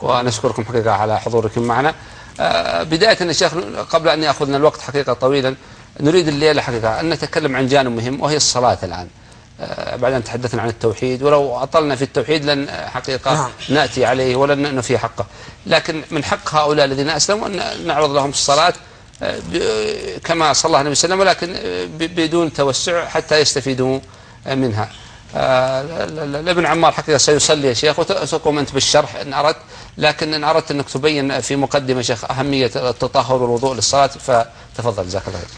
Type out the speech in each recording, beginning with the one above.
ونشكركم حقيقة على حضوركم معنا. بداية يا شيخ، قبل أن يأخذنا الوقت حقيقة طويلا، نريد الليلة حقيقة أن نتكلم عن جانب مهم وهي الصلاة الآن. بعد أن تحدثنا عن التوحيد، ولو أطلنا في التوحيد لن حقيقة نأتي عليه ولن نفي حقه، لكن من حق هؤلاء الذين أسلموا أن نعرض لهم الصلاة كما صلى الله عليه وسلم، ولكن بدون توسع حتى يستفيدوا منها. الابن عمار حقيقة سيصلي يا شيخ، وتقوم أنت بالشرح إن أردت، لكن إن أردت أنك تبين في مقدمة شيخ أهمية التطهر والوضوء للصلاة، فتفضل جزاك الله خير.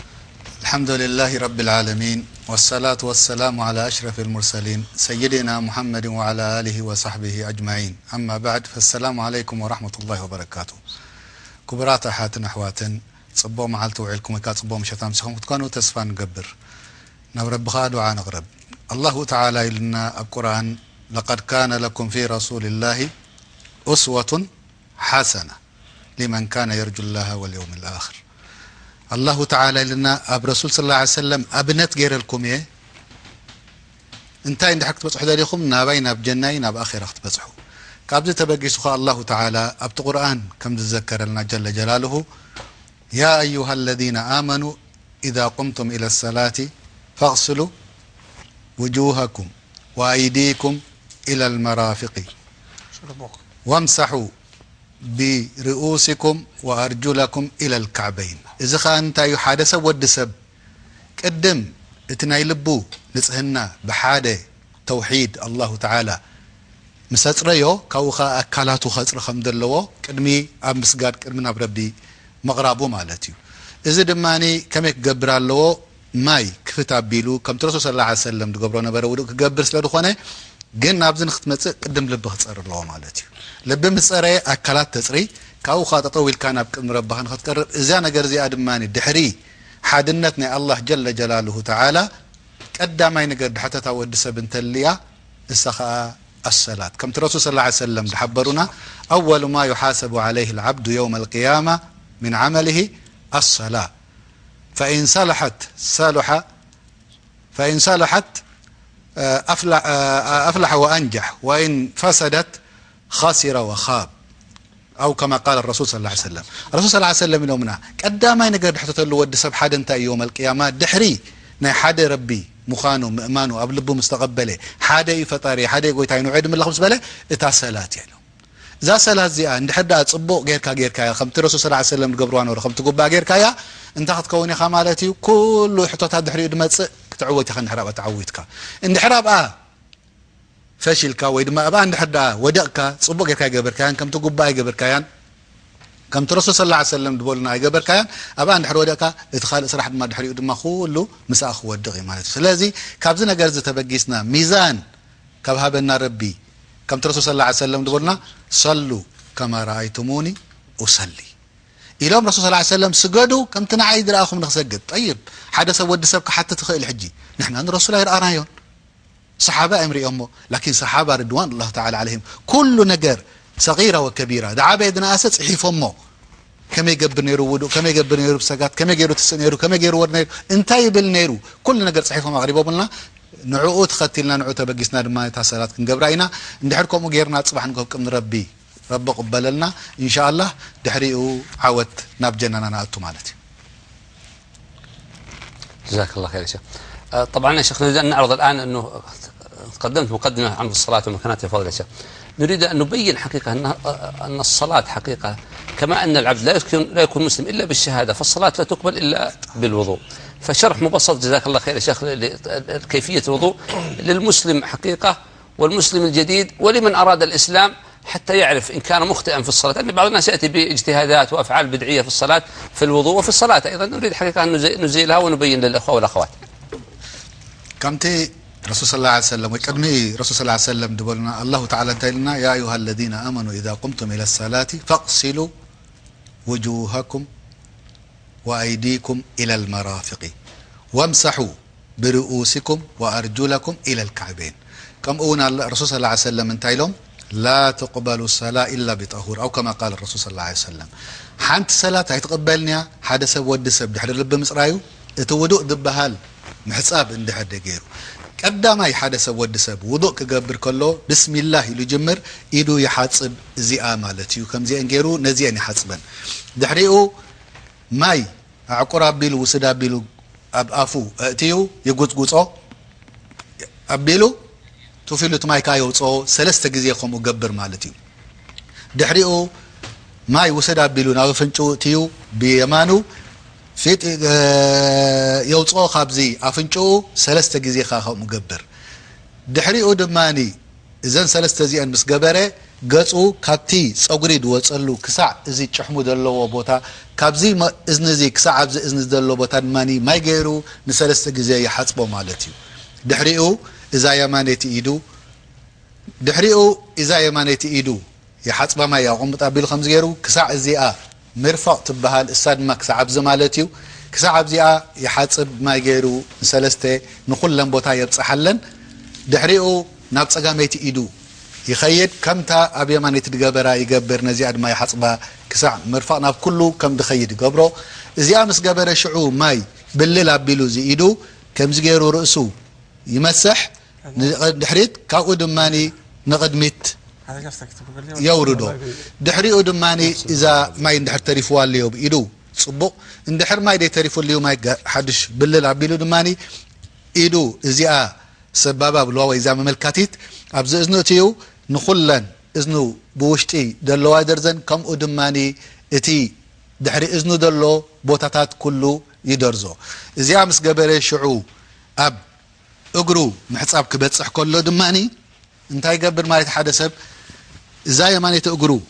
الحمد لله رب العالمين، والصلاة والسلام على أشرف المرسلين سيدنا محمد وعلى آله وصحبه أجمعين. أما بعد، فالسلام عليكم ورحمة الله وبركاته. كبرات أحاتنا أحواتن صبوا معلت وعلكم كاتصبوا مشتام سخم تكونوا تسفى نقبر نورب خاد وعا نغرب. الله تعالى لنا القرآن: لقد كان لكم في رسول الله أسوة حسنة لمن كان يرجو الله واليوم الآخر. الله تعالى لنا أب رسول صلى الله عليه وسلم أبنت غير لكم إيه انتي عند حق تبصحوا ذلكم نابين بجنين ناب آخرة تبصحوا كابز تبقيسوا الله تعالى أبت قرآن كم تذكر لنا جل جلاله: يا أيها الذين آمنوا إذا قمتم إلى الصلاة فاغسلوا وجوهكم وأيديكم إلى المرافق وامسحوا برؤوسكم وأرجلكم إلى الكعبين. إذا كان تايو حادثة ودسب قدم اتناي لبو نصهنا بحاده توحيد الله تعالى مسطريو كاوخا أكالاتو خصر خمدلو قدمي اب مسغاد قدمنا بربي مغرابو مالتي. إذا دماني كم يقبر له ماي كفتا بيلو كم ترسو صلى الله عليه وسلم تقبرو نبره ودو كقبر سلو خونه جن نابزن ختمت قدم لب خصر له مالتي. لب مسري أكلات تسري كاو خاطر طويل كان بكم ربهن خطر إذا نجر زي أدماني دحري حادنتنا الله جل جلاله تعالى قدام أي نجر حتى تود سبنت الليا السخاء الصلاة. كم ترسو صلى الله عليه وسلم تحبرنا: أول ما يحاسب عليه العبد يوم القيامة من عمله الصلاة، فإن صلحت أفلح وأنجح، وإن فسدت خسر وخاب، أو كما قال الرسول صلى الله عليه وسلم. الرسول صلى الله عليه وسلم يومنا قدام أي نقدر حتى له ود سب حد انت يوم القيامة دحري ناي حد ربي مخانو مأمانو أبلبو مستقبله حد يفطري حد يقول تاينو عيد من الخمس بله إتاسلات يعني ذا صلاة زي عند حدا تصبو غير كا خمت الرسول صلى الله عليه وسلم قبروان ولا خمت قبا غير كايا انت خدكوني خمالتي كل حطوتها دحري دمص تعويت خن حراب تعويتك ان حراب فشلك ويدما ابا عند حدا ودقك صبو غير كا غبر كان كم تقبا غبر كان كم الرسول صلى الله عليه وسلم دبولنا غبر كان ابا عند حدا ودقك ادخال اسرح ما دحري دما كله مساخ ودقي معناته. ስለዚህ ካብዚ ነገር ዝተበጊስنا ميزان كبهبنا ربي كم الرسول صلى الله عليه وسلم دبولنا: صلوا كما رأيتموني أصلي. إلهم رسول صلى الله عليه وسلم سجدوا كم تنعيد رأخم نسجد. طيب حدث ود سبك حتى تخيل الحجي نحن أن الرسول يرأنا يون صحابة أمري أمه، لكن صحابة رضوان الله تعالى عليهم كل نجر صغيرة وكبيرة دعا بيدنا أساس حيف أمه كم يقبر نيرو ودو كم يقبر نيرو بسجات كم يجرو تسنيرو كم يجرو ورنيرو انتي بالنيرو كل نجر صحيح مغرب وبلنا نعوت ختلنا نعوت بقيسنا دما تحصلات كنقبراينا ندحركم وغيرنا صباح نقولكم ربي رب قبلنا ان شاء الله دحريو عوت ناب جننا ناتو مالتي. جزاك الله خير يا شيخ. طبعا يا شيخ نريد ان نعرض الان انه قدمت مقدمه عن الصلاه ومكانتها فضل يا شيخ. نريد ان نبين حقيقه ان الصلاه حقيقه كما ان العبد لا يكون مسلم الا بالشهاده، فالصلاه لا تقبل الا بالوضوء. فشرح مبسط جزاك الله خير يا شيخ كيفية الوضوء للمسلم حقيقة والمسلم الجديد ولمن أراد الإسلام حتى يعرف إن كان مخطئا في الصلاة، لأن بعض الناس يأتي باجتهادات وأفعال بدعية في الصلاة في الوضوء وفي الصلاة أيضا. نريد حقيقة أن نزيلها ونبين للأخوة والأخوات. كمتي رسول صلى الله عليه وسلم وقدمي رسول صلى الله عليه وسلم دبلنا الله تعالى تقولنا: يا أيها الذين آمنوا إذا قمتم إلى الصلاة فاغسلوا وجوهكم وأيديكم إلى المرافق وامسحوا برؤوسكم وأرجلكم إلى الكعبين. كم أونا الرسول صلى الله عليه وسلم انتهي لهم: لا تقبل الصلاة إلا بطهور، أو كما قال الرسول صلى الله عليه وسلم. حانت صلاة هيتقبلني حدا سب ود سب دحر لب مصرايو اتودو دبهال محصاب اند حدا غيرو قداماي حدا سب ود سب وضوء كغبر كله بسم الله يلو جمر ايدو يحصب زيا مالتيو كم زي انغيرو نزيان يحصبن دحريو ماي عقراب بيلو وسدا بيلو ابافو اتيو يغصغصو ابيلو توفيلو تماي كايوصو ثلاثه غزي خمو غبر مالتيو دحريو ماي وسدا بيلو ناو فنچو تيو بيمانو فيت يوصو خابزي افنچو ثلاثه غزي خاخو مغبر دحريو دماني اذن ثلاثه زي ان مس غبره غصو كابتي صغري دوصلو كسع ازي چحمو دلو بوتا كابزي اذن زي كسع ابز اذن دلو بوتا دماني ماي غيرو نثلاثه غزي يحصبو مالتي دحريو اذا يمانيتي ايدو دحريو اذا يمانيتي ايدو يحصب ما يقوم بطابيل خمس غيرو كسع ازيا مرفق تبهال اساد ما كسع ابز مالتيو كسع ابزيا يحصب ما غيرو نثلاثه نخلن بوتا يبصحلن دحريو ناب صغاميتي ايدو يخيد كمتا اب يمانيت دغبرا يغبر نزياد ما يحصبا كسع مرفق ناب كله كم دخيد غبرو ازيا مس غبره شعو ماي بلل ابيلو زي ايدو كم زغيرو راسو يمسح دحريت كاو دماني نقدمت يوردو دحريو دماني اذا ما يندحر تريفوا ليو بايدو صبو اندحر ما يدي تريفوا ليو ما حدش بلل ابيلو دماني ايدو ازيا سبابا بلوا اذا مملكاتيت ابز اذنتيو نخلن اذنو بوشتي دلوا درزن كم ادماني اتي دحري اذنو دلو بوتاتات كله يدرزو ازيا مس غبره شعو اب اغرو محصاب كبصح كله دماني انتي يغبر مالت حدا سب اذا يماني تغرو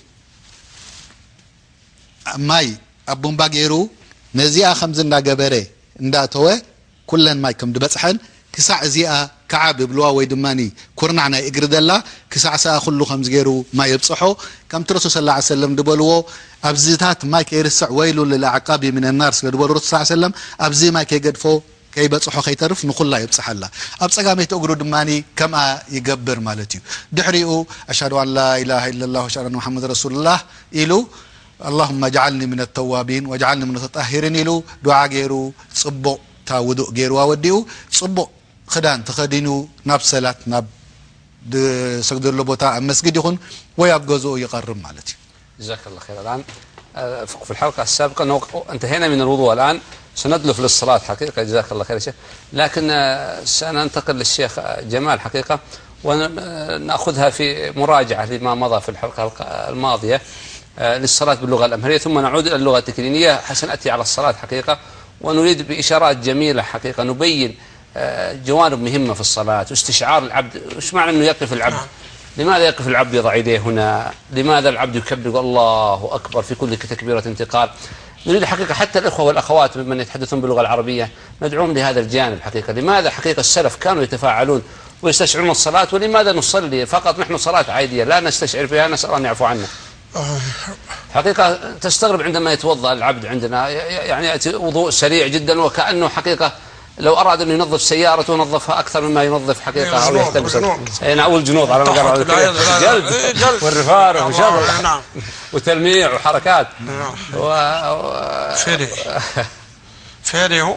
ماي ابون باغيرو نزيا خمزنا غبره انداتوه كلن ماي كم دبصحن كسع زيا كعب بلوا وي دماني كورنعنا اغر دلا كسع سا كله خمز غيرو ما يبصحو كم ترسو صلى الله عليه وسلم دبلو ابزيتات ماي كيرسع ويل للعقاب من النار دبلو رسول صلى الله عليه وسلم ابزي ما كيغدفو كي بصحو خيترف نخلا يبصحلا ابصغامي تغرو دماني كما يغبر مالتي دحريو اشهد ان لا اله الا الله واشهد ان محمد رسول الله يلو اللهم اجعلني من التوابين واجعلني من المتطهرين يلو دعاء غيرو صبو تا ودو غيرو وديو صبو خدان تخدينو ناب صلاه ناب سجدر لبوتا مسجد يكون ويابغزو يقرب مالتي جزاك الله خير. الان في الحلقه السابقه انتهينا من الوضوء، الان سندلف للصلاة حقيقة. جزاك الله خير يا شيخ. لكن سننتقل للشيخ جمال حقيقة ونأخذها في مراجعة لما مضى في الحلقة الماضية للصلاة باللغة الأمهرية، ثم نعود إلى اللغة التكرينية. حسنأتي على الصلاة حقيقة، ونريد بإشارات جميلة حقيقة نبين جوانب مهمة في الصلاة واستشعار العبد. وش معنى أنه يقف العبد؟ لماذا يقف العبد يضع يديه هنا؟ لماذا العبد يكبر الله أكبر في كل تكبيرة انتقال؟ نريد حقيقة حتى الإخوة والأخوات ممن يتحدثون باللغة العربية ندعوهم لهذا الجانب حقيقة. لماذا حقيقة السلف كانوا يتفاعلون ويستشعرون الصلاة، ولماذا نصلي فقط نحن صلاة عادية لا نستشعر فيها؟ نسأل الله أن يعفو عنا. حقيقة تستغرب عندما يتوضأ العبد عندنا، يعني يأتي وضوء سريع جدا وكأنه حقيقة لو أراد أن ينظف سيارته نظفها أكثر مما ينظف حقيقة أو يحتبس. أو الجنوط على ما قال جلد والرفار وشغل وتلميع وحركات. فيري هو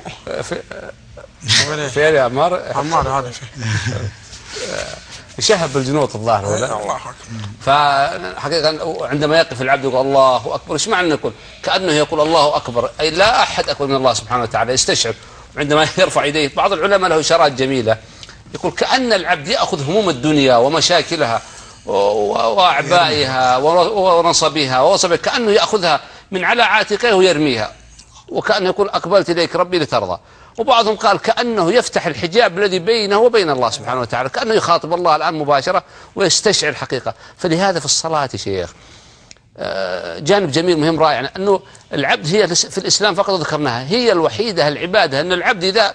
فيري عمار هذا يشهب بالجنوط الظاهر ولا؟ فحقيقة عندما يقف العبد يقول الله أكبر، ايش معنى يقول؟ كأنه يقول الله أكبر، أي لا أحد أكبر من الله سبحانه وتعالى. يستشعر عندما يرفع يديه. بعض العلماء له إشارات جميلة، يقول كأن العبد يأخذ هموم الدنيا ومشاكلها وأعبائها ونصبها ووصبها، كأنه يأخذها من على عاتقه ويرميها، وكأنه يقول أقبلت إليك ربي لترضى. وبعضهم قال كأنه يفتح الحجاب الذي بينه وبين الله سبحانه وتعالى، كأنه يخاطب الله الآن مباشرة ويستشعر حقيقة. فلهذا في الصلاة يا شيخ جانب جميل مهم رائع، أنه العبد هي في الإسلام فقط ذكرناها هي الوحيدة العبادة، أن العبد إذا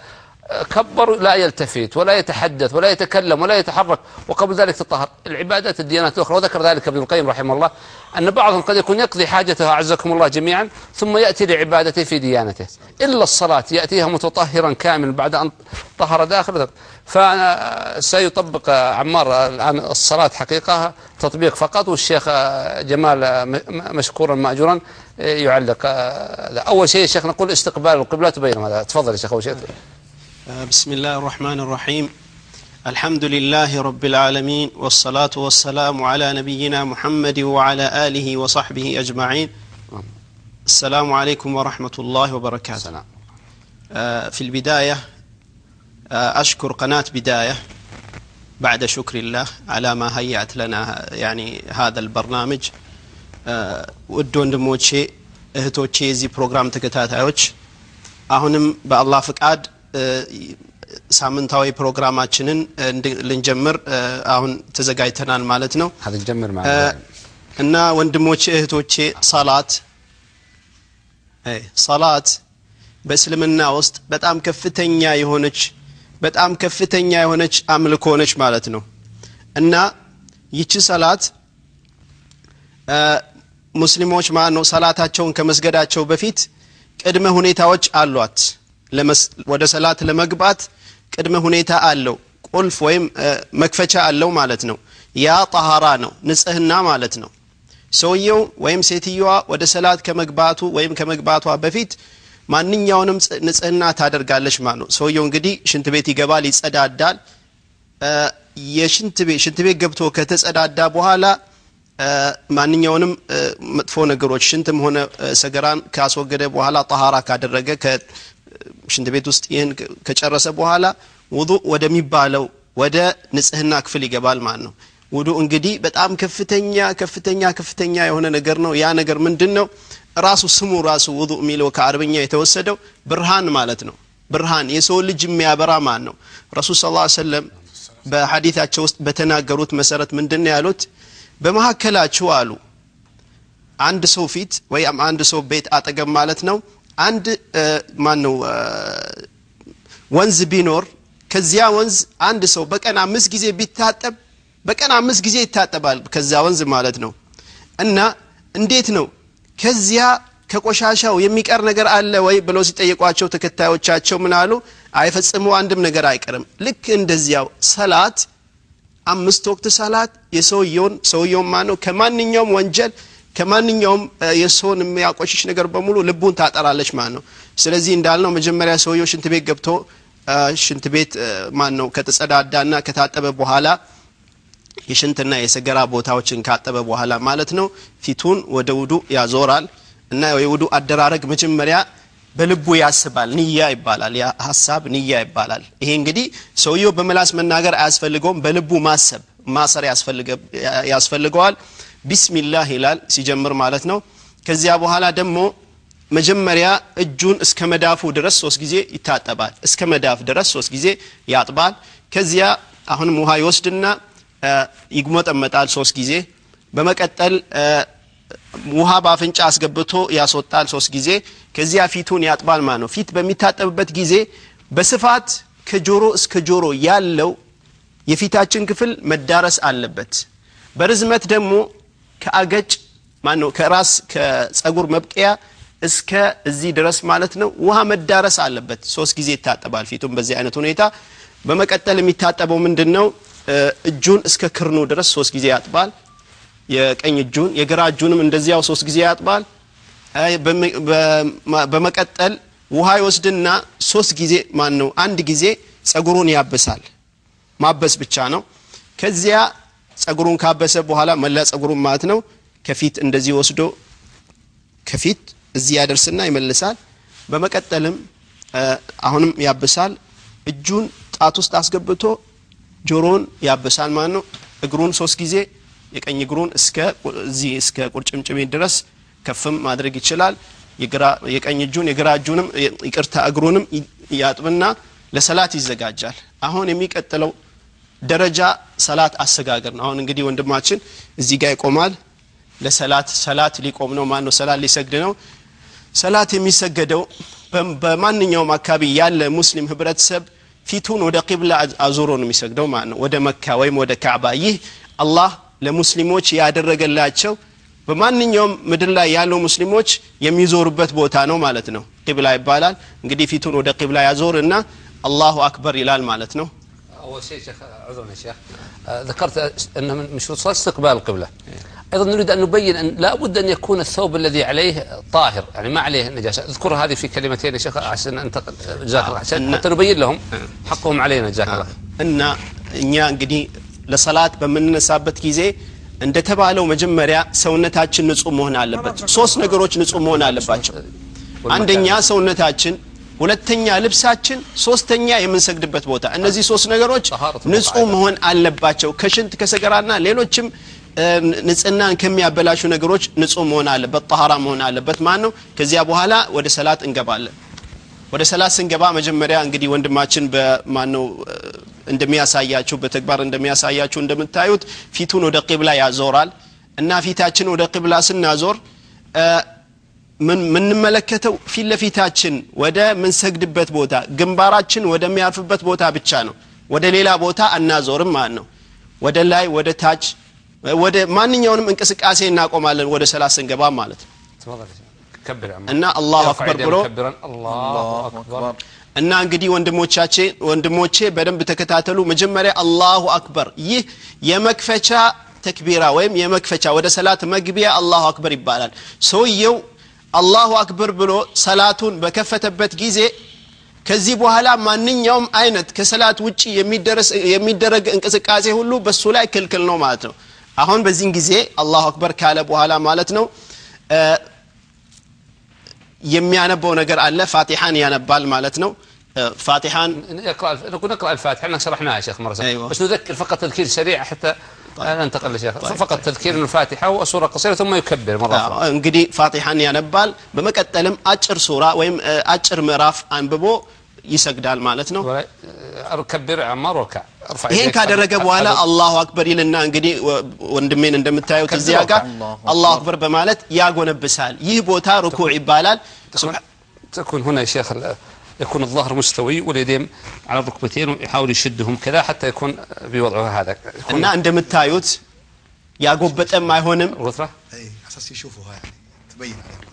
كبر لا يلتفت ولا يتحدث ولا يتكلم ولا يتحرك، وقبل ذلك تطهر. العبادات الديانات الأخرى، وذكر ذلك ابن القيم رحمه الله، أن بعضهم قد يكون يقضي حاجته أعزكم الله جميعا ثم يأتي لعبادته في ديانته، إلا الصلاة يأتيها متطهرا كامل بعد أن طهر داخل. فسيطبق عمار الآن الصلاة حقيقة تطبيق فقط، والشيخ جمال مشكورا مأجورا يعلق. أول شيء الشيخ نقول استقبال القبلة بينهم. هذا تفضل يا شيخ. أول شيء بسم الله الرحمن الرحيم. الحمد لله رب العالمين والصلاة والسلام على نبينا محمد وعلى آله وصحبه أجمعين. السلام عليكم ورحمة الله وبركاته. في البداية أشكر قناة بداية بعد شكر الله على ما هيأت لنا يعني هذا البرنامج. ودون دموتشي እህቶቼ የዚህ ፕሮግራም ተከታታዮች አሁንም በአላህ ፍቃድ ሳምንታዊ ፕሮግራማችንን ልንጀምር አሁን ተዘጋጅተናል ማለት ነው። ልንጀምር ማለት እና ወንድሞቼ እህቶቼ ሰላት በእስልምና ውስጥ በጣም ከፍተኛ የሆነች አምልኮ ነች ማለት ነው። እና ይቺ ሰላት ሙስሊሞች ማነው ሰላታቸውን ከመስገዳቸው በፊት ቅድመ ሁኔታዎች አሏት። ወደ ሰላት ለመግባት ቅድመ ሁኔታ አለው፣ ቁልፍ ወይም መክፈቻ አለው ማለት ነው። ያ ጣሃራ ነው፣ ንጽህና ማለት ነው። ሰውየው ወይም ሴትየዋ ወደ ሰላት ከመግባቱ ወይም ከመግባቷ በፊት ማንኛውንም ንጽህና ታደርጋለች ማለት ነው። ሰውየው እንግዲህ ሽንት ቤት ይገባል፣ ይጸዳዳል። ሽንት ቤት ገብቶ ከተጸዳዳ በኋላ ማንኛውንም መጥፎ ነገሮች ሽንትም ሆነ ሰገራን ካስወገደ በኋላ ጣሃራ ካደረገ ከሽንት ቤት ውስጥ ይሄን ከጨረሰ በኋላ ውዱእ ወደሚባለው ወደ ንጽህና ክፍል ይገባል ማለት ነው። ውዱእ እንግዲህ በጣም ከፍተኛ የሆነ ነገር ነው። ያ ነገር ምንድነው? ራሱ ስሙ ራሱ ውዱእ የሚለው ከአረብኛ የተወሰደው ብርሃን ማለት ነው። ብርሃን የሰው ልጅ የሚያበራ ማለት ነው። ረሱል ሰለላሁ ዐለይሂ ወሰለም በሐዲታቸው ውስጥ በተናገሩት መሰረት ምንድነው ያሉት? በመሐከላችሁ አሉ አንድ ሰው ፊት ወይ አንድ ሰው ቤት አጠገብ ማለት ነው አንድ ወንዝ ቢኖር ከዚያ ወንዝ አንድ ሰው በቀን 5 ጊዜ ቢታጠብ በቀን 5 ጊዜ ይታጠባል ከዛ ወንዝ ማለት ነው። እና እንዴት ነው ከዚያ ከቆሻሻው የሚቀር ነገር አለ ወይ ብለው ሲጠይቋቸው ተከታዮቻቸው ምን አሉ? አይፈጽሙ አንድም ነገር አይቀርም። ልክ እንደዚያው ሰላት 5 ወቅት ሰላት የሰውየውን ማነው ከማንኛውም ወንጀል ከማንኛውም የሰውን የሚያቆሽሽ ነገር በሙሉ ልቡን ታጠራለች ማለት ነው። ስለዚህ እንዳልነው መጀመሪያ ሰውየው ሽንት ቤት ገብቶ ሽንት ቤት ማነው ከተጸዳዳና ከታጠበ በኋላ የሽንትና የሰገራ ቦታዎችን ካጠበ በኋላ ማለት ነው ፊቱን ወደ ውዱእ ያዞራል። እና የውዱእ አደራረግ መጀመሪያ በልቡ ያስባል፣ ንያ ይባላል። ያ ሐሳብ ንያ ይባላል። ይሄ እንግዲህ ሰውየው በመላስ መናገር አያስፈልገውም፣ በልቡ ማሰር ያስፈልገዋል። ቢስሚላህ ይላል ሲጀምር ማለት ነው። ከዚያ በኋላ ደግሞ መጀመሪያ እጁን እስከ መዳፉ ድረስ 3 ጊዜ ይታጠባል። እስከ መዳፍ ድረስ 3 ጊዜ ያጥባል። ከዚያ አሁንም ውሃ ይወስድና ይግመጠመጣል 3 ጊዜ። በመቀጠል ውሃ ባፍንጫ አስገብቶ ያስወጣል 3 ጊዜ። ከዚያ ፊቱን ያጥባል ማለት ነው። ፊት በሚታጠብበት ጊዜ በስፋት ከጆሮ እስከ ጆሮ ያለው የፊታችን ክፍል መዳረስ አለበት። በርዝመት ደግሞ ከአገጭ ማነው ከራስ ከጸጉር መብቂያ እስከ እዚህ ድረስ ማለት ነው ውሃ መዳረስ አለበት። 3 ጊዜ ይታጠባል ፊቱን በዚህ አይነት ሁኔታ። በመቀጠል የሚታጠበው ምንድነው? እጁን እስከ ክርኑ ድረስ 3 ጊዜ ያጥባል። የቀኝ እጁን የግራ እጁንም እንደዚያው 3 ጊዜ ያጥባል። በመቀጠል ውሃ ይወስድና 3 ጊዜ ማነው አንድ ጊዜ ጸጉሩን ያበሳል። ማበስ ብቻ ነው። ከዚያ ጸጉሩን ካበሰ በኋላ መላ ጸጉሩን ማለት ነው ከፊት እንደዚህ ወስዶ ከፊት እዚህ ያደርስና ይመልሳል። በመቀጠልም አሁንም ያበሳል። እጁን ጣት ውስጥ አስገብቶ ጆሮን ያበሳል ማለት ነው። እግሩን 3 ጊዜ የቀኝ እግሩን እስከ ቁርጭምጭሚት ድረስ ከፍም ማድረግ ይችላል። የቀኝ እጁን የግራ እጁንም ይቅርታ እግሩንም ያጥብና ለሰላት ይዘጋጃል። አሁን የሚቀጥለው ደረጃ ሰላት አሰጋገር ነው። አሁን እንግዲህ ወንድማችን እዚህ ጋር ይቆማል። ለሰላት ሊቆም ነው ማለት ነው። ሰላት ሊሰግድ ነው። ሰላት የሚሰገደው በማንኛውም አካባቢ ያለ ሙስሊም ህብረተሰብ ፊቱን ወደ ቂብላ አዙሮ ነው የሚሰግደው ማለት ነው፣ ወደ መካ ወይም ወደ ካዕባ። ይህ አላህ ለሙስሊሞች ያደረገላቸው በማንኛውም ምድር ላይ ያለው ሙስሊሞች የሚዞሩበት ቦታ ነው ማለት ነው። ቂብላ ይባላል። እንግዲህ ፊቱን ወደ ቂብላ ያዞርና አላሁ አክበር ይላል ማለት ነው። أول شيء شيخ عذرا شيخ ذكرت أن من شروط الصلاة استقبال القبلة. أيضا نريد أن نبين أن لا بد أن يكون الثوب الذي عليه طاهر، يعني ما عليه نجاسة. اذكر هذه في كلمتين يا شيخ عشان أنتقل جزاك الله، عشان حتى نبين لهم حقهم علينا جزاك الله. እና እኛ እንግዲህ ለሰላት በመነሳበት ጊዜ እንደተባለው መጀመሪያ ሰውነታችን ንጹህ መሆን አለበት ሶስት ነገሮች ንጹህ መሆን አለባቸው አንደኛ ሰውነታችን ሁለተኛ ልብሳችን ሶስተኛ የምንሰግድበት ቦታ እነዚህ ሶስት ነገሮች ንጹህ መሆን አለባቸው ከሽንት ከሰገራና ሌሎችም ንጽህናን ከሚያበላሹ ነገሮች ንጹህ መሆን አለበት ጣሃራ መሆን አለበት ማን ነው ከዚያ በኋላ ወደ ሰላት እንገባለን ወደ ሰላት ስንገባ መጀመሪያ እንግዲህ ወንድማችን በማን ነው እንደሚያሳያችሁ በተግባር እንደሚያሳያችሁ እንደምታዩት ፊቱን ወደ ቂብላ ያዞራል እና ፊታችን ወደ ቂብላ ስናዞር ምን መለከተው ፊት ለፊታችን ወደ ምን ሰግድበት ቦታ ግንባራችን ወደሚያርፍበት ቦታ ብቻ ነው ወደ ሌላ ቦታ አናዞርም ማለት ነው ወደ ላይ ወደ ታች ወደ ማንኛውንም እንቅስቃሴ እናቆማለን ወደ ሰላት ስንገባ ማለት ነው እና አላሁ አክበር ብሎ አላሁ አክበር እና እንግዲህ ወንድሞቼ በደንብ ተከታተሉ መጀመሪያ አላሁ አክበር ይህ የመክፈቻ ተክቢራ ወይም የመክፈቻ ወደ ሰላት መግቢያ አላሁ አክበር ይባላል ሰውየው አላሁ አክበር ብሎ ሰላቱን በከፈተበት ጊዜ ከዚህ በኋላ ማንኛውም አይነት ከሰላት ውጪ የሚደረግ እንቅስቃሴ ሁሉ በሱ ላይ ክልክል ነው ማለት ነው አሁን በዚህን ጊዜ አላሁ አክበር ካለ በኋላ ማለት ነው የሚያነበው ነገር አለ ፋቲሃን ያነባል ማለት ነው فاتحان نقرأ الفاتحة احنا شرحناها يا شيخ مرة أيوة. بس نذكر فقط تذكير سريع حتى ننتقل لشيخ فقط تذكير الفاتحة وسورة قصيرة ثم يكبر مرة أخرى انقدي فاتحان ينبال بمكتلم أجر سورة ويم أجر مراف أنببو يسجدال مالتنا كبر عمار وركع ይሄን ካደረገ በኋላ አላሁ አክበር ይልና እንግዲህ ወንድሜን እንደምታዩት እዚያ ጋር አላሁ አክበር በማለት ያጎነብሳል ይህ ቦታ ሩኩዕ ይባላል تكون هنا يا شيخ يكون الظهر مستوي واليدين على الركبتين ويحاول يشدهم كذا حتى يكون بوضعه هذا እና እንደምታዩት ያጎበጠም አይሆንም وثرة اي اساس يشوفوها يعني تبين عليهم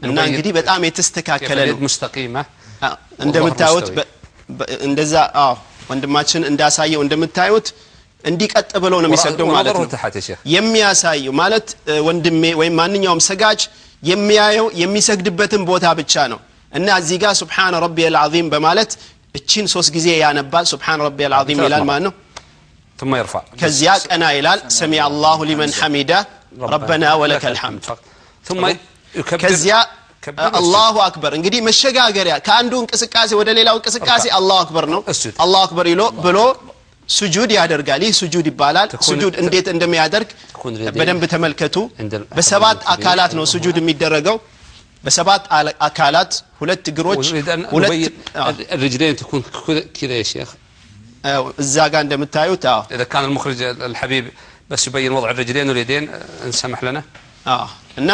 እና እንግዲህ በጣም የተስተካከለ ነው مستقيمة እንደምታዩት እንደዛ ወንድማችን እንዳሳየው እንደምታዩት እንዲቀጥ ብለው ነው የሚሰግደው ማለት ነው የሚያሳየው ማለት ወንድሜ ወይ ማንኛውም ሰጋጅ የሚያየው የሚሰግድበትን ቦታ ብቻ ነው እና እዚህ ጋር ሱብሃን ረቢየል አዚም በማለት እቺን ሶስት ጊዜ ያነባል ሱብሃን ረቢየል አዚም ይላል ማለት ነው ثم يرفع ከዚያ ቀና ይላል ሰሚ አላሁ ሊመን ሐሚዳ ربنا ولك الحمد ثم يكبر ከዚያ አላሁ አክበር እንግዲህ መሸጋገሪያ ከአንዱ እንቅስቃሴ ወደ ሌላው እንቅስቃሴ አላሁ አክበር ነው አላሁ አክበር ብሎ سجود ያደርጋል ይህ سجود ይባላል سجود እንዴት እንደሚያደርግ በደንብ ተመልከቱ በሰባት አካላት ነው سجود የሚደረገው በሰባት አካላት ሁለት እግሮች ሁለት الرجلين تكون كذا يا شيخ እዛ ጋር እንደምታዩት اذا كان المخرج الحبيب بس يبين وضع الرجلين واليدين نسمح لنا እና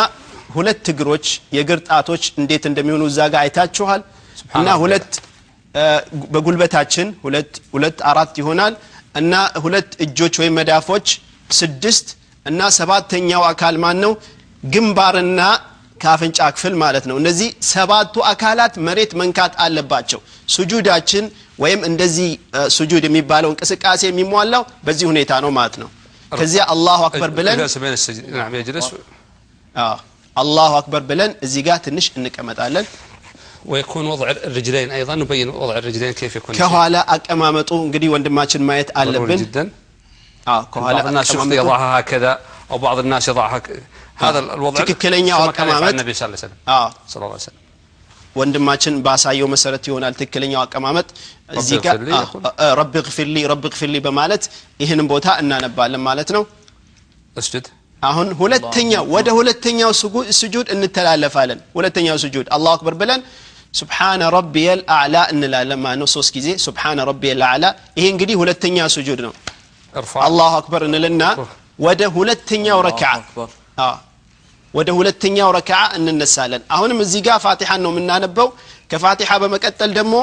ሁለት እግሮች የእግር ጣቶች እንዴት እንደሚሆኑ እዛ ጋር አይታችኋል እና ሁለት በጉልበታችን ሁለት አራት ይሆናል እና ሁለት እጆች ወይ መዳፎች ስድስት እና ሰባተኛው አካል ማን ነው ግንባርና ካፍንጫ ክፍል ማለት ነው እነዚህ ሰባቱ አካላት መሬት መንካት አለባቸው ስጁዳችን ወይም እንደዚህ ስጁድ የሚባለው እንቅስቃሴ የሚሟላው በዚህ ሁኔታ ነው ማለት ነው ከዚያ አላሁ አክበር ብለን نعم يجلس አላሁ አክበር ብለን እዚህ ጋር ትንሽ እንቀመጣለን ويكون وضع الرجلين ايضا نبين وضع الرجلين كيف يكون كهالا اقاممطو እንግዲህ ወንድማችን ማየት አለብን جدا كهالا الناس يضعها هكذا او بعض الناس يضعها هذا الوضع ትክክለኛው አቀማመጥ النبي صلى الله عليه وسلم صلى الله عليه وسلم ወንድማችን ባሳየው መሰረት ይሆናል ትክክለኛው አቀማመጥ እዚህ ጋር رب اغفر لي በማለት ይሄንን ቦታ እናነባለን ማለት ነው اسجد አሁን ወደ ሁለተኛው ስጁድ እንተላለፋለን ሁለተኛው ስጁድ አላሁ አክበር ብለን سبحان ربي الاعلى እንላለን ማለት ነው ሶስት ጊዜ سبحان ربي الاعلى ይሄ እንግዲህ ሁለተኛ ስጁድ ነው አላሁ አክበር እንልና ወደ ሁለተኛው ረክዓ ወደ ሁለተኛው ረክዓ እንነሳለን አሁንም እዚህ ጋር ፋቲሃን ነው የምናነበው ከፋቲሃ በመቀጠል ደግሞ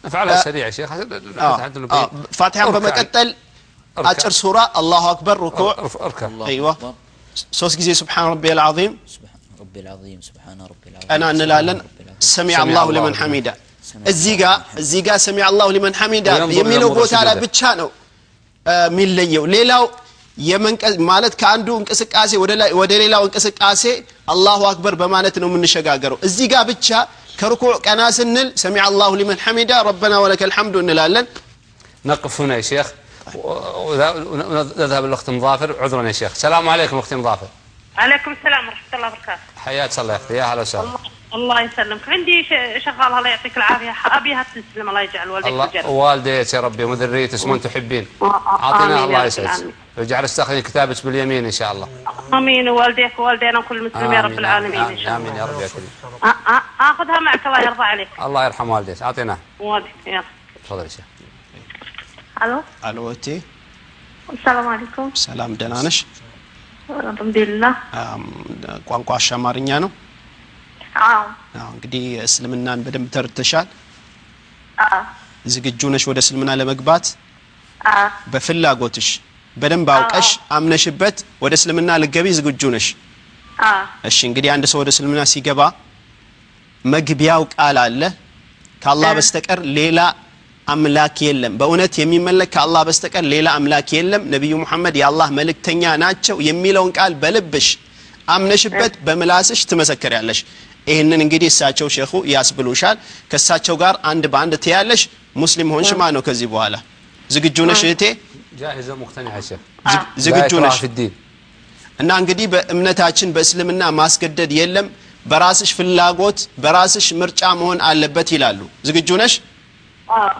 افعلها سريع يا شيخ ፋቲሃን በመቀጠል አጭር ሱራ አላሁ አክበር ሩኩዕ ايوه ሶስት ጊዜ سبحان ربي العظيم سبحان ربي العظيم انا እንላለን سمع الله لمن حمده እዚህ ጋር سمع الله لمن حمده የሚለው ቦታ ላይ ብቻ ነው የሚለየው ሌላው ማለት ከአንዱ እንቅስቃሴ ወደ ሌላው እንቅስቃሴ አላሁ አክበር በማለት ነው የምንሸጋገረው እዚህ ጋር ብቻ ከሩኩዕ ቀና ስንል ሰሚዐ አላሁ ሊመን ሐሚዳ ረበና ወለከል ሐምዱ እንላለን نقف هنا يا شيخ ونذهب للاخت مظافر عذرا يا شيخ السلام عليكم اختي مظافر عليكم السلام ورحمة الله وبركاته حياك الله يا اختي يا هلا وسهلا الله يسلمك عندي شغال الله يعطيك العافية أبيها تسلم الله يجعل والديك الله والديك يا ربي وذريتك اسمه تحبين اعطينا الله يسعدك ويجعل استخدم كتابك باليمين ان شاء الله امين ووالديك ووالدينا وكل مسلم يا رب العالمين ان شاء الله امين يا رب يا كريم اخذها معك الله يرضى عليك الله يرحم والديك اعطيناه والديك يلا تفضل يا شيخ الو الو እቴ السلام عليكم ሰላም ደህና ነሽ الحمد لله ቋንቋሽ አማርኛ ነው አዎ እንግዲህ እስልምናን በደንብ ተርተሻል አዎ ዝግጁ ነሽ ወደ እስልምና ለመግባት አዎ በፍላጎትሽ በደንብ አውቀሽ አምነሽበት ወደ እስልምና ልገቢ ዝግጁ ነሽ አዎ እሺ እንግዲህ አንድ ሰው ወደ እስልምና ሲገባ መግቢያው ቃል አለ ከአላህ በስተቀር ሌላ አምላክ የለም በእውነት የሚመለክ ከአላህ በስተቀር ሌላ አምላክ የለም ነብዩ መሐመድ የአላህ መልእክተኛ ናቸው የሚለውን ቃል በልብሽ አምነሽበት በምላስሽ ትመሰክሪያለሽ ይሄንን እንግዲህ እሳቸው ሼኹ ያስብሉሻል ከእሳቸው ጋር አንድ ባንድ ትያለሽ ሙስሊም ሆንሽ ማለት ነው ከዚህ በኋላ ዝግጁ ነሽ እህቴ جاهزه مقتنعه شيخ ዝግጁ ነሽ እና እንግዲህ በእምነታችን በእስልምና ማስገደድ የለም በራስሽ ፍላጎት በራስሽ ምርጫ መሆን አለበት ይላሉ ዝግጁ ነሽ አዎ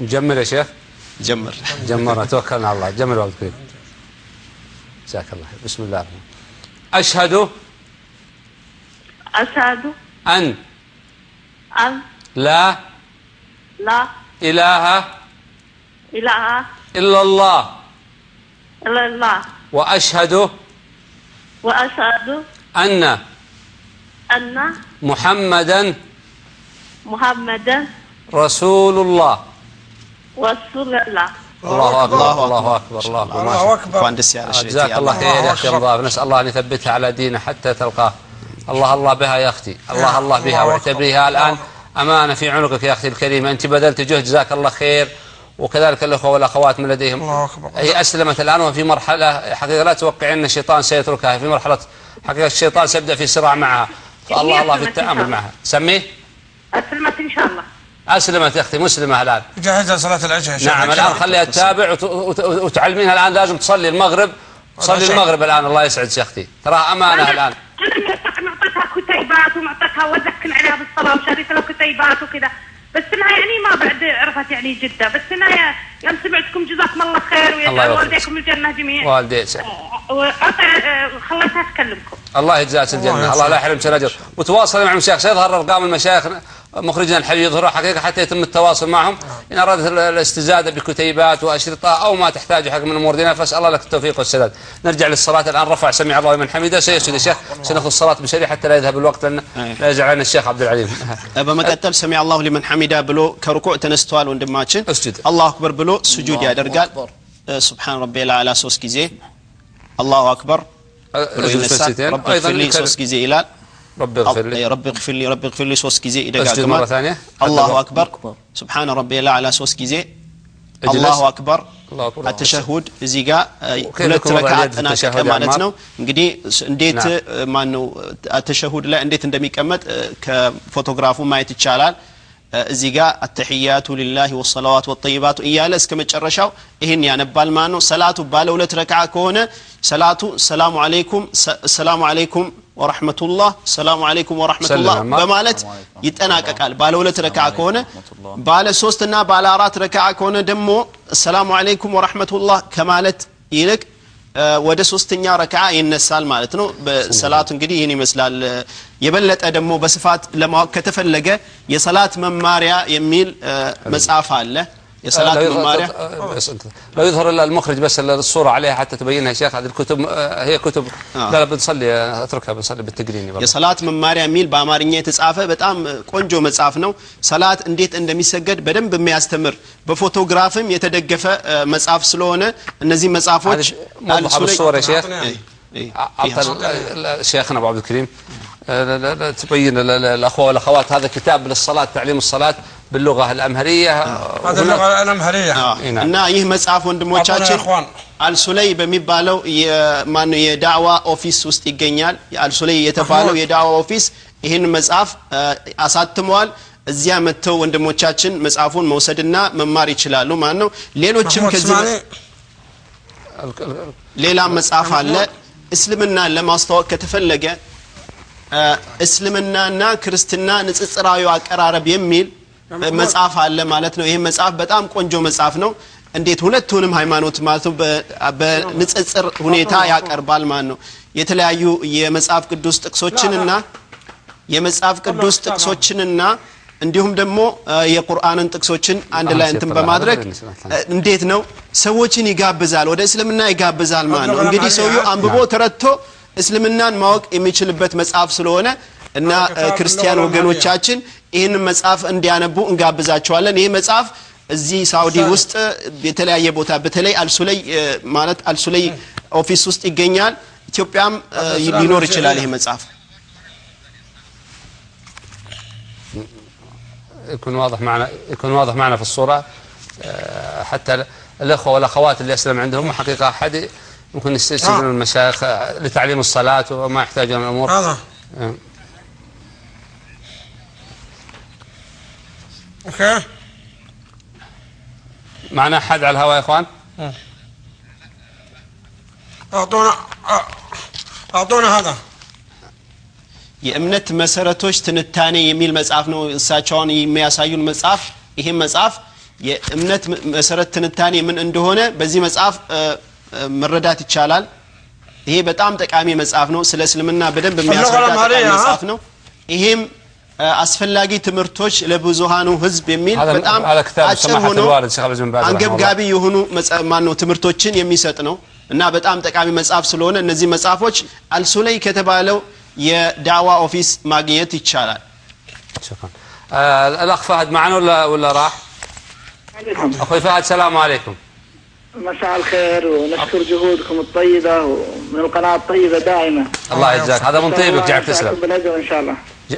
نجمل يا شيخ جمرنا توكلنا على الله جمل والد كريم جزاك الله خير بسم الله الرحمن أشهد أن لا إله إلا الله وأشهد أن محمدا رسول الله الله أكبر الله أكبر الله أكبر جزاك الله خير يا أختي مظافر نسأل الله أن يثبتها على دينه حتى تلقاه الله بها يا أختي الله بها واعتبريها الآن أمانة في عنقك يا أختي الكريمة أنت بذلت جهد جزاك الله خير وكذلك الأخوة والأخوات من لديهم هي أسلمت الآن وفي مرحلة حقيقة لا توقعين أن الشيطان سيتركها في مرحلة حقيقة الشيطان سيبدأ في صراع معها فالله في التعامل معها سميه أسلمت إن شاء الله أسلمت يا أختي مسلمة الآن جهزها صلاة العشاء نعم الآن خليها تتابع وتعلمينها الآن لازم تصلي المغرب الآن الله يسعدك يا أختي تراها أمانة الآن معطيتها كتيبات ومعطيتها وذكر عليها بالصلاة وشريت له كتيبات وكذا بس انها يعني ما بعد عرفت يعني جدة بس انها يوم سمعتكم جزاكم الله خير ويجعل والديكم الجنة جميع والديك خليتها تكلمكم الله يجزاك الجنة الله لا يحرمك الأجر وتواصل مع المشايخ سيظهر أرقام المشايخ مخرجنا الحبيب يظهرها حقيقة حتى يتم التواصل معهم إن أرادت الاستزادة بكتيبات وأشرطة أو ما تحتاج حق من أمور ديننا فأسأل الله لك التوفيق والسداد نرجع للصلاة الآن رفع سمع الله لمن حمده سيسجد الشيخ سنأخذ الصلاة بسريع حتى لا يذهب الوقت لأن لا يزعل علينا الشيخ عبد العليم በመቀጠል سمع الله لمن حمده ብሎ ከሩኩዕ ተነስተዋል ወንድማችን الله أكبر ብሎ ስጁድ ያደርጋል سبحان ربي الأعلى 3 ጊዜ الله أكبر ብሎ ይነሳል رب اغفر لي 3 ጊዜ ይላል رب اغفر لي 3 ጊዜ ይደጋግማል الله أكبر سبحان ربي الأعلى 3 ጊዜ الله أكبر التشهد እዚህ ጋር ሁለት ረካዓ ተናቀቀ ማለት ነው እንግዲህ እንዴት ማን ነው التشهد ላይ እንዴት እንደሚቀመጥ ከፎቶግራፉ ማየት ይቻላል እዚህ ጋር التحيات لله والصلوات والطيبات እያለ እስከ መጨረሻው ይሄን ያነባል ማለት ነው ሰላቱ ባለ ሁለት ረካዓ ከሆነ ሰላቱ ሰላሙ አለይኩም ورحمة الله السلام عليكم ورحمة الله بمالت يتناققال باله ሁለት ረካዓ ከሆነ ባለ 3 እና ባለ 4 ረካዓ ከሆነ ደግሞ السلام عليكم ورحمة الله ከማለት ይልቅ ወደ 3ኛ ረካዓ ይነሳል ማለት ነው በሰላቱ እንግዲህ ይሄን ይመስላል የበለጠ ደግሞ በስፋት ለማወቅ ከተፈለገ የሰላት መማሪያ የሚል መጽሐፍ አለ የሰላት መማሪያ لو يظهر المخرج بس الصورة عليها حتى تبينها يا شيخ هذه الكتب هي كتب لا بنصلي اتركها بنصلي بالتقريني የሰላት መማሪያ የሚል በአማርኛ የተጻፈ በጣም ቆንጆ መጽሐፍ ነው ሰላት እንዴት እንደሚሰገድ በደንብ የሚያስተምር በፎቶግራፍም የተደገፈ መጽሐፍ ስለሆነ እነዚህ መጽሐፎች الصورة يا شيخ شيخنا ابو عبد الكريم تبين الاخوه والاخوات هذا كتاب للصلاه تعليم الصلاه باللغة الأمهرية. هذا اللغة الأمهرية. እና ይህ መጽሐፍ ወንድሞቻችን አልሱለይ በሚባለው የማነው የዳዋ ኦፊስ ውስጥ ይገኛል። አልሱለይ የተባለው የዳዋ ኦፊስ ይህን መጽሐፍ አሳትመዋል። እዚያ መተው ወንድሞቻችን መጽሐፉን መውሰድና መማር ይችላሉ ማለት ነው። ሌሎችም ከዚህ ሌላ መጽሐፍ አለ። እስልምና ለማስተዋወቅ ከተፈለገ እስልምናና ክርስትና ንጽጽራዊ አቀራረብ የሚል መጽሐፍ አለ ማለት ነው። ይሄ መጽሐፍ በጣም ቆንጆ መጽሐፍ ነው። እንዴት ሁለቱንም ሃይማኖት ማለት ነው በንጽጽር ሁኔታ ያቀርባል ማለት ነው። የተለያዩ የመጽሐፍ ቅዱስ ጥቅሶችንና እንዲሁም ደግሞ የቁርአንን ጥቅሶችን አንድ ላይ እንትን በማድረግ እንዴት ነው ሰዎችን ይጋብዛል፣ ወደ እስልምና ይጋብዛል ማለት ነው። እንግዲህ ሰውየው አንብቦ ተረድቶ እስልምናን ማወቅ የሚችልበት መጽሐፍ ስለሆነ እና ክርስቲያን ወገኖቻችን ይህን መጽሐፍ እንዲያነቡ እንጋብዛቸዋለን። ይህ መጽሐፍ እዚህ ሳውዲ ውስጥ የተለያየ ቦታ በተለይ አልሱለይ ማለት አልሱለይ ኦፊስ ውስጥ ይገኛል። ኢትዮጵያም ሊኖር ይችላል ይህ መጽሐፍ። يكون واضح معنا في الصورة حتى الأخوة والأخوات اللي أسلم عندهم حقيقة أحد ممكن يستجيبون المشايخ لتعليم الصلاة وما يحتاجون الأمور. اوكي معنا أحد على الهواء يا إخوان؟ أعطونا هذا የእምነት መሰረቶች ትንታኔ የሚል መጽሐፍ ነው። እሳቸውን የሚያሳዩን መጽሐፍ ይሄ መጽሐፍ የእምነት መሰረት ትንታኔ ምን እንደሆነ በዚህ መጽሐፍ መረዳት ይቻላል። ይሄ በጣም ጠቃሚ መጽሐፍ ነው። ስለ እስልምና በደንብ የሚያስረዳ ጠቃሚ መጽሐፍ ነው። ይሄም አስፈላጊ ትምህርቶች ለብዙሃኑ ህዝብ የሚል በጣም አጭር ሆኖ አንገብጋቢ የሆኑ ማነው ትምህርቶችን የሚሰጥ ነው እና በጣም ጠቃሚ መጽሐፍ ስለሆነ እነዚህ መጽሐፎች አልሱለይ ከተባለው የዳዋ ኦፊስ ማግኘት ይቻላል። شكرا. الأخ فهد معنا ولا راح؟ أخوي فهد السلام عليكم. مساء الخير ونشكر جهودكم الطيبة ومن القناة الطيبة دائما. الله يجزاك، هذا من طيبك جعلك تسلم. إن شاء الله.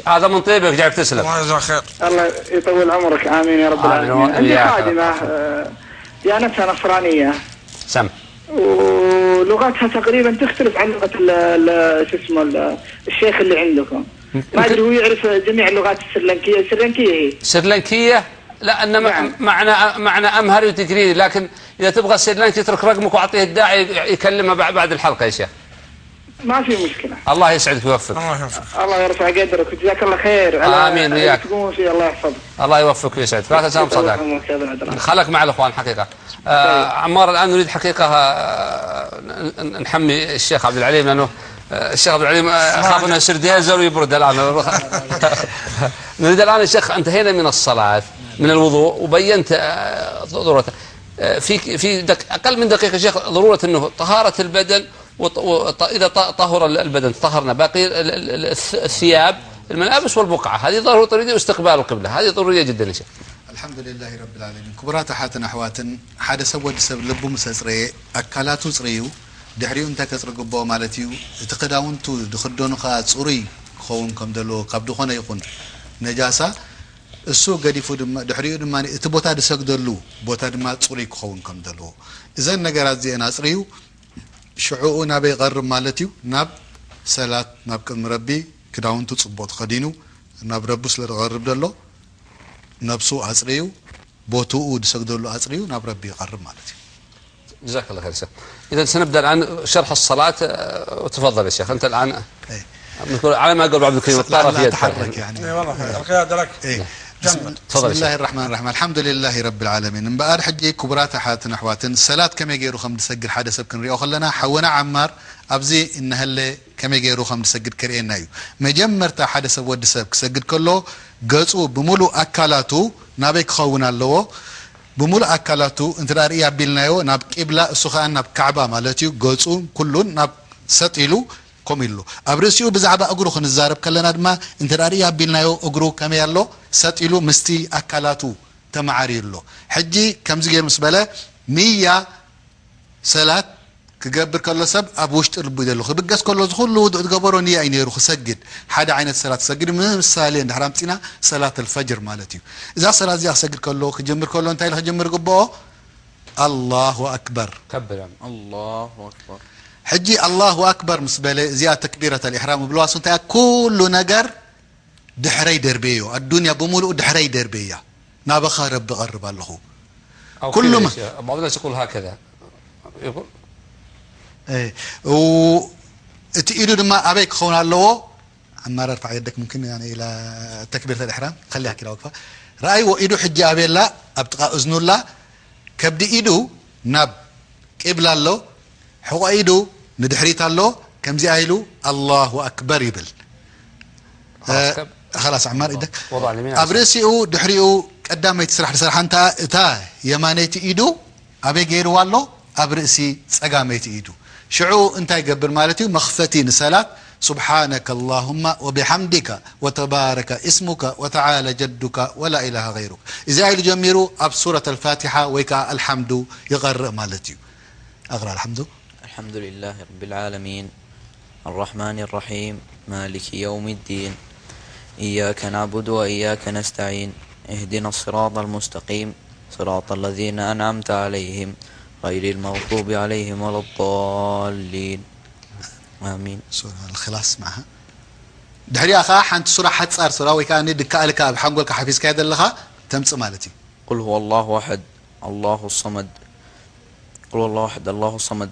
هذا من طيبك جعلك تسلم. الله يجزاك خير. الله يطول عمرك آمين يا رب العالمين. عندي خادمة ديانتها نصرانية. سم. ولغتها تقريبا تختلف عن لغة شو اسمه الشيخ اللي عندكم. ما ادري هو يعرف جميع اللغات السريلانكية. السريلانكية هي سريلانكية؟ لا أن معنى أمهري وتجريدي، لكن إذا تبغى السريلانكي اترك رقمك وأعطيه الداعي يكلمه بعد الحلقة يا شيخ. ما في مشكلة. الله يسعدك ويوفقك. الله يرفع قدرك وجزاك الله خير. آمين وياك. الله يحفظك. الله يوفقك ويسعدك. لا تنسى صداك. خلك مع الأخوان حقيقة. عمار الآن نريد حقيقة نحمي الشيخ عبد العليم لأنه الشيخ عبد العليم أخاف أنه يصير ديزل ويبرد الآن. نريد الآن الشيخ انتهينا من الصلاة من الوضوء وبينت ضرورته في أقل من دقيقة شيخ ضرورة أنه طهارة البدن وإذا طهر البدن طهرنا باقي الثياب الملابس والبقعة، هذه ضرورية واستقبال القبلة، هذه ضرورية جدا يا شيخ. الحمد لله رب العالمين. كبرات حاتنا أحواتن حدا سود سب لبو مسسري أكلاتو صريو دحريو انت كسر قبو مالتيو تقداونتو دخدونو خا صري خون كم دلو قبض خونه يكون نجاسة السوق قديفو دحريو دما እቲ ቦታ ድሰግደሉ ቦታ ድማ ጽሩይ ክኸውን ከም ዘለዎ እዘን ነገራት ዚአን አጽሪዩ ሽዑኡ ናብ ይቀርብ ማለት እዩ ናብ ሰላት ናብ ቅድሚ ረቢ ክዳውንቱ ጽቦት ኸዲኑ ናብ ረቢ ስለ ዝቀርብ ደሎ ነፍሱ አጽሪዩ ቦቱኡ ድሰግደሉ አጽሪዩ ናብ ረቢ ይቀርብ ማለት እዩ جزاك الله خير شيخ. إذا سنبدأ الآن شرح الصلاة وتفضل يا شيخ. أنت الآن على ما قال عبد الكريم الطارة في تحرك يعني. اي والله القيادة لك. بسم الله الرحمن الرحيم. الحمد لله رب العالمين. مبار حجي كبرات حاتنا احواتن صلاه كما يغيرو خم تسجل حدا سب كنريو خلنا حونا عمار ابزي ان هل كما يغيرو خم تسجل كرينا يو مجمرتا حدا سب ود سب تسجل كله غصو بمولو اكالاتو نابيك خونا لو بمولو اكالاتو انت داريا بيلنايو ناب قبلة سخان ناب كعبه مالتيو غصو كلون ناب سطيلو كوميلو ابرسيو بزعبا اغرو خنزارب كلنا دما انت داريا بيلنايو اغرو كما يالو سطيلو مستي اكالاتو تمعاريلو حجي كم زغير مسبله 100 صلاه كجبر كله سب أبوشت البدلو خبجس كله زخلو تجبروني يعني يروح سجد حدا عين الصلاة سجد من سالين حرامتنا صلاة الفجر مالتي إذا صلاة زي سجد كله خجمر كله أنت إله خجمر قبوا الله أكبر كبر الله أكبر حجي الله أكبر مسبلة زيادة تكبيرة الإحرام بلواس أنت كل نجر دحري دربيو الدنيا بمولو دحري دربية نابخ رب قرب الله كل ما بعض الناس يقول هكذا يقول ايه و تقيلوا لما ابيك خون الله عمار ارفع يدك ممكن يعني الى تكبيره الاحرام خليها كده وقفه راي وايدو حجي ابي لا ابتقى اذن الله كبد ايدو ناب قبل الله حق ايدو ندحريت الله كم زي ايلو الله اكبر يبل خلاص عمار ايدك وضع اليمين ابرسيو دحريو قدام يتسرح سرح انت اتا يمانيت ايدو ابي غير والله ابرسي صقاميت ايدو شعو انت يقبل مالتي مخفتي نسالات سبحانك اللهم وبحمدك وتبارك اسمك وتعالى جدك ولا اله غيرك اذا يجمروا اب سوره الفاتحه ويكا الحمد يقرأ مالتي اقرا الحمد لله رب العالمين الرحمن الرحيم مالك يوم الدين إياك نعبد وإياك نستعين اهدنا الصراط المستقيم صراط الذين أنعمت عليهم غير المغضوب عليهم ولا الضالين آمين سورة الخلاص معها دحري أخا حنت سورة حتصار سورة ويكاني دكالك بحنقولك حفيز كايد لها تمص مالتي قل هو الله أحد الله الصمد قل هو الله أحد الله الصمد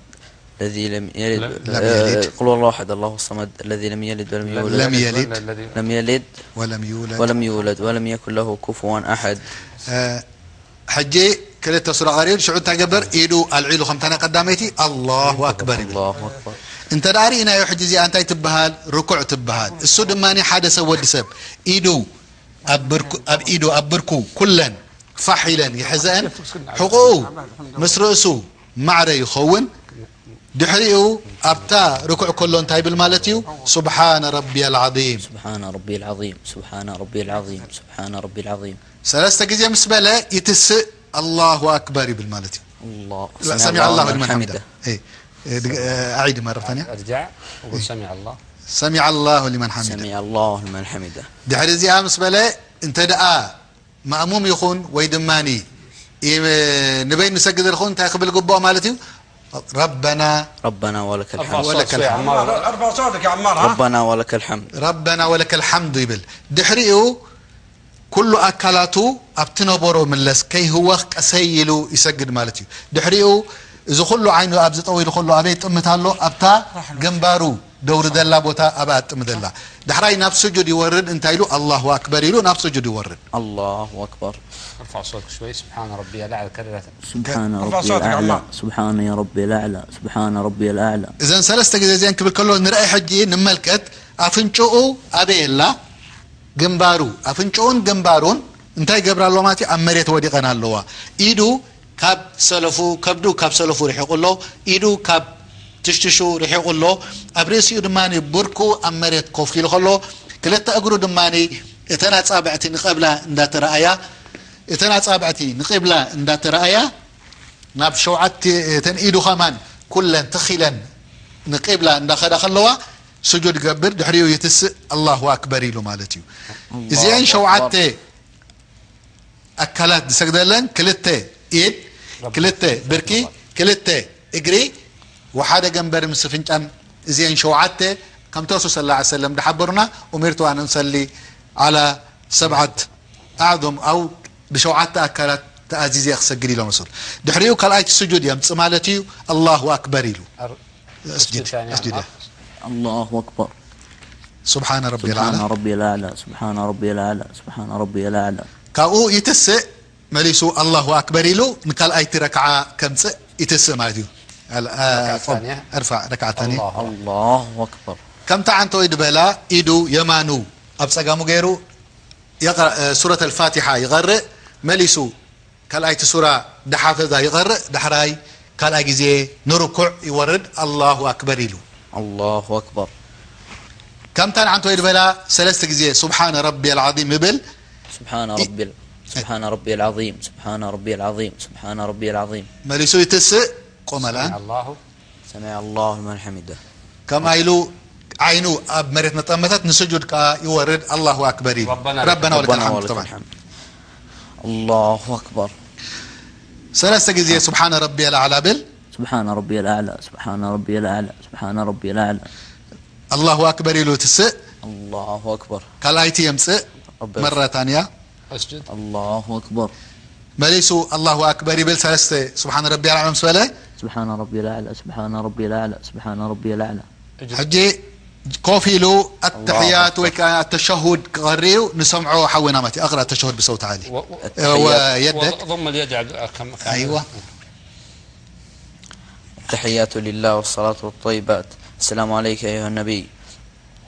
الذي لم يلد قل هو الله أحد الله الصمد الذي لم يلد ولم يولد لم يلد ولم يولد ولم يكن له كفوا أحد حجي كلتا سورة غريب شعود تقبر إيدو العيلو خمتانا قداميتي الله أكبر الله أكبر انت داري إنا يحجي زي أنت تبهال ركوع تبهال السود ماني حادث ود سب إيدو إيدو أبركو كلا فحلا يحزن حقوق مسرسو معري يخون دحريو أبتا ركوع كلون تايب المالتيو سبحان ربي العظيم سبحان ربي العظيم سبحان ربي العظيم سبحان ربي العظيم ثلاثة جزء مسبلة يتسق الله أكبر بالمالتي الله سمع الله لمن حمده إيه أعيد مرة ثانية ارجع وقول سمع الله سمع الله لمن حمده سمع الله لمن حمده دحري زي مسبلة انت دعاء مأموم يخون ويدماني نبين نسجد الخون تاخذ القبة مالتي ربنا ولك الحمد ارفع صوتك يا عمار ربنا ولك الحمد ربنا ولك الحمد يبل دحريو كل أكلاته أبتنبرو من لس كي هو أسيلو يسجد مالتي دحريو إذا خلوا عينه أبز طويل خلوا أبيت أمتالو أبتا جنبارو دور دلا بوتا أبات أمدلا دحراي نفس سجود يورد انتايلو الله أكبر يلو نفس سجود يورد الله أكبر ارفع صوتك شوي سبحان ربي الأعلى كررت سبحان ربي الأعلى سبحان يا ربي الأعلى سبحان ربي الأعلى إذا ثلاثة جزازين كبر كله نرأي حجي نملكت أفنشو أبيلا جنبارو أفنشون جنبارون انتاي قبر الله ماتي أمريت ودي قنا اللوا إيدو كاب سلفو كبدو كاب سلفو رح يقول له إيدو كاب تشتشو رح يقول له أبريسي دماني بركو أمريت كوفي له كلتا أقولو دماني اتنا تصابعتي نقبلها اندات رأيا اتنا تصابعتي نقبلها اندات رأيا ناب شوعت تن إيدو خمان كلا تخيلا نقبلها انداخل خلوا سجود قبر دحريو يتس الله أكبر له مالتي زين شوعت أكلات سجدلن كلتا إيد كلتا بركي كلتا إجري وحدا جنبر مسفنجان زين شوعت كم توصل صلى الله عليه وسلم دحبرنا أمرت أن نصلي على 7 أعظم أو بشوعت أكلات تأزيز يخسجلي له مسؤول دحريو كالآية السجود يمس مالتي الله أكبر له اسجد الله أكبر سبحان ربي الأعلى سبحان ربي الأعلى سبحان ربي الأعلى سبحان ربي الأعلى كاو يتسع مليسو الله أكبر له نقال آية ركعة كم يتسع مالتي ارفع ركعة ثانية الله أكبر كم تعنتو يدبلا إيدو يمانو أبسقامو غيرو يقرأ سورة الفاتحة يغرق مليسو كالآية سورة دحافظة يغرق دحراي كالآية زي نركع يورد الله أكبر له الله أكبر كم تعنتو يدبلا 3 جزء سبحان ربي العظيم يبل سبحان ربي العظيم سبحان ربي العظيم سبحان ربي العظيم مليسو يتسع قم الآن سمع الله لمن حمده كما يلو عينو اب مريت نطمتت نسجد كا يورد الله اكبر ربنا ولك الحمد طبعا الله اكبر ثلاث جزيه سبحان ربي الاعلى بال سبحان ربي الاعلى سبحان ربي الاعلى سبحان ربي الاعلى الله اكبر يلو تسق الله اكبر كلايتي يمسق مره ثانيه اسجد الله اكبر مليسو الله اكبر يبل ثلاثه سبحان ربي الاعلى مسوله سبحان ربي الاعلى سبحان ربي الاعلى سبحان ربي الاعلى حجي كوفيلو التحيات وكان التشهد قريو نسمعه حوينا متي اقرا التشهد بصوت عالي ويدك ضم اليد ايوه التحيات لله والصلاه والطيبات السلام عليك ايها النبي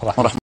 ورحمة